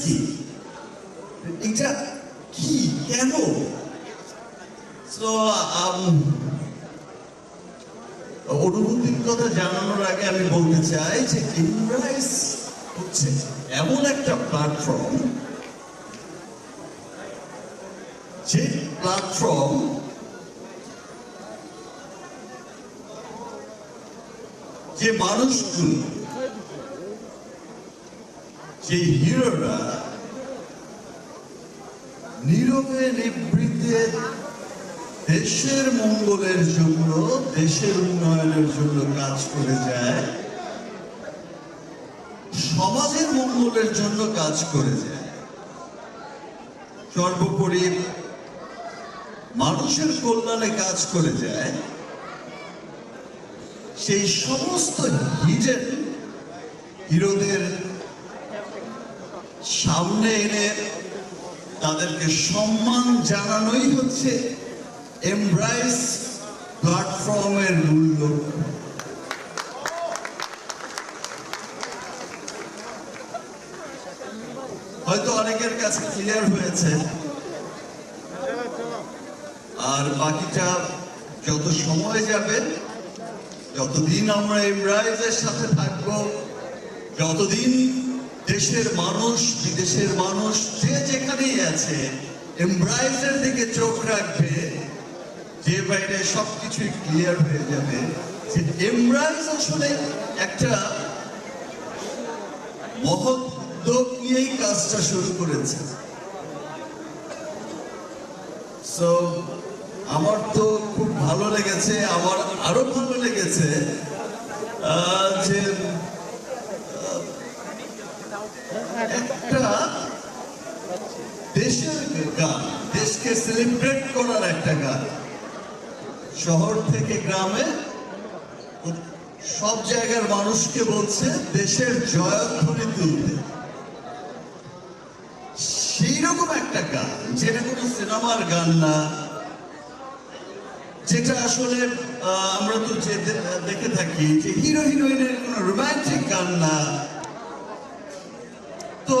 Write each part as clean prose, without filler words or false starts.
কি, এটা কি, কেন? তো অনুভূতির কথা জানানোর আগে আমি বলতে চাই যে এমব্রাইস হচ্ছে এমন একটা প্ল্যাটফর্ম, যে প্ল্যাটফর্ম যে মানুষগুলো, যে হিরোরা নীরবে নিভৃতে দেশের মঙ্গলের জন্য, দেশের উন্নয়নের জন্য কাজ করে যায়, সমাজের মঙ্গলের জন্য কাজ করে যায়, সর্বোপরি মানুষের কল্যাণে কাজ করে যায়, সেই সমস্ত হিরোদের সামনে এনে তাদেরকে সম্মান জানানোই হচ্ছে এমব্রাইস প্ল্যাটফর্মের মূল লক্ষ্য। হয়তো অনেকের কাছে ক্লিয়ার হয়েছে, আর বাকিটা যত সময় যাবে, যতদিন আমরা এমব্রাইসের সাথে থাকব, যতদিন দেশের মানুষ, বিদেশের মানুষ যে যেখানেই আছে এমব্রাইসের দিকে চোখ রাখবে, যে বাইরে সবকিছুই ক্লিয়ার হয়ে যাবে যে এমব্রাইস আসলে একটা মহৎ উদ্যোগ নিয়েই কাজটা শুরু করেছে। সো আমার তো খুব ভালো লেগেছে, আমার আরো ভালো লেগেছে যে একটা দেশের গান, দেশকে সেলিব্রেট করার একটা গান, শহর থেকে গ্রামে সব জায়গার মানুষকে বলছে দেশের জয়ধ্বনি তুলতে। সেই রকম একটা গান, যেটা কোনো সিনেমার গান না, যেটা আসলে আমরা তো যে দেখে থাকি যে হিরো হিরোইনের কোনো রোমান্টিক গান না, তো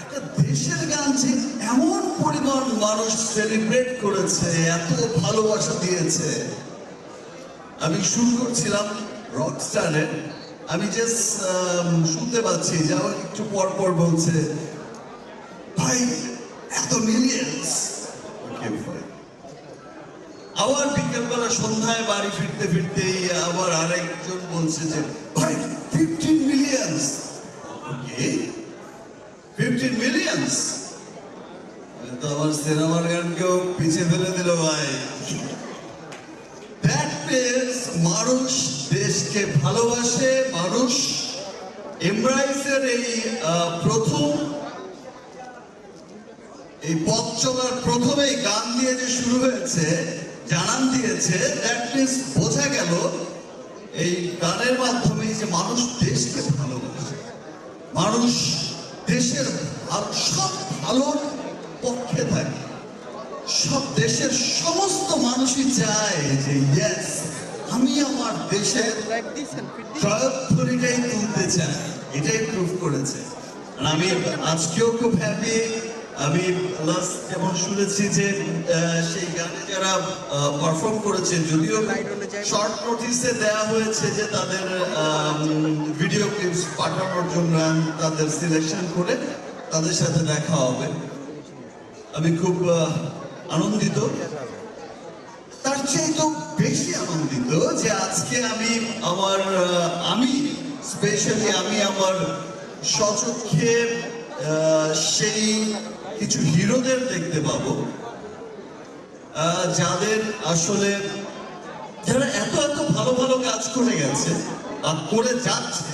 একটা দেশের গান যে এমন পরিমাণ মানুষ সেলিব্রেট করেছে, এত ভালোবাসা দিয়েছে। আমি শুরু করছিলাম রকস্টারে, আমি জাস্ট শুনতে পাচ্ছি যে আমার একটু পর পর বলছে, ভাই এত মিলিয়ন্স। আবার বিকেলবেলা সন্ধ্যায় বাড়ি ফিরতে ফিরতেই আবার আরেকজন বলছে যে ভাই 15 মিলিয়ন্স। ওকে, 15 মিলিয়ন্স তো আমার সিনেমার গানকেও পিছিয়ে ফেলে দিল ভাই। দ্যাট মিন্স মানুষ দেশকে ভালোবাসে, মানুষ এমব্রাইসের এই প্রথম এই পথ চলার প্রথমে গান দিয়ে যে শুরু হয়েছে, জানান দিয়েছে, দ্যাট মিন্স বোঝা গেল এই গানের মাধ্যমে যে মানুষ দেশকে ভালোবাসে, মানুষ দেশের সব ভালোর পক্ষে থাকে, সব দেশের সমস্ত মানুষই চায় যে ইয়েস আমি আমার দেশের জয়ধ্বনিটাই তুলতে চাই। এটাই প্রুভ করেছে। আমি আজকেও খুব হ্যাপি। আমি লাস্ট যেমন শুনেছি যে সেই গানে যারা পারফর্ম করেছে, যদিও শর্ট নোটিসে দেওয়া হয়েছে যে তাদের ভিডিও ক্লিপস পাঠানোর জন্য, তাদের সিলেকশন করে তাদের সাথে দেখা হবে। আমি খুব আনন্দিত, তার চেয়ে তো বেশি আনন্দিত যে আজকে আমি স্পেশালি আমার স্বচক্ষে সেই কিছু হিরোদের দেখতে পাবো, যাদের আসলে যারা এত এত ভালো ভালো কাজ করে গেছে বা করে যাচ্ছে,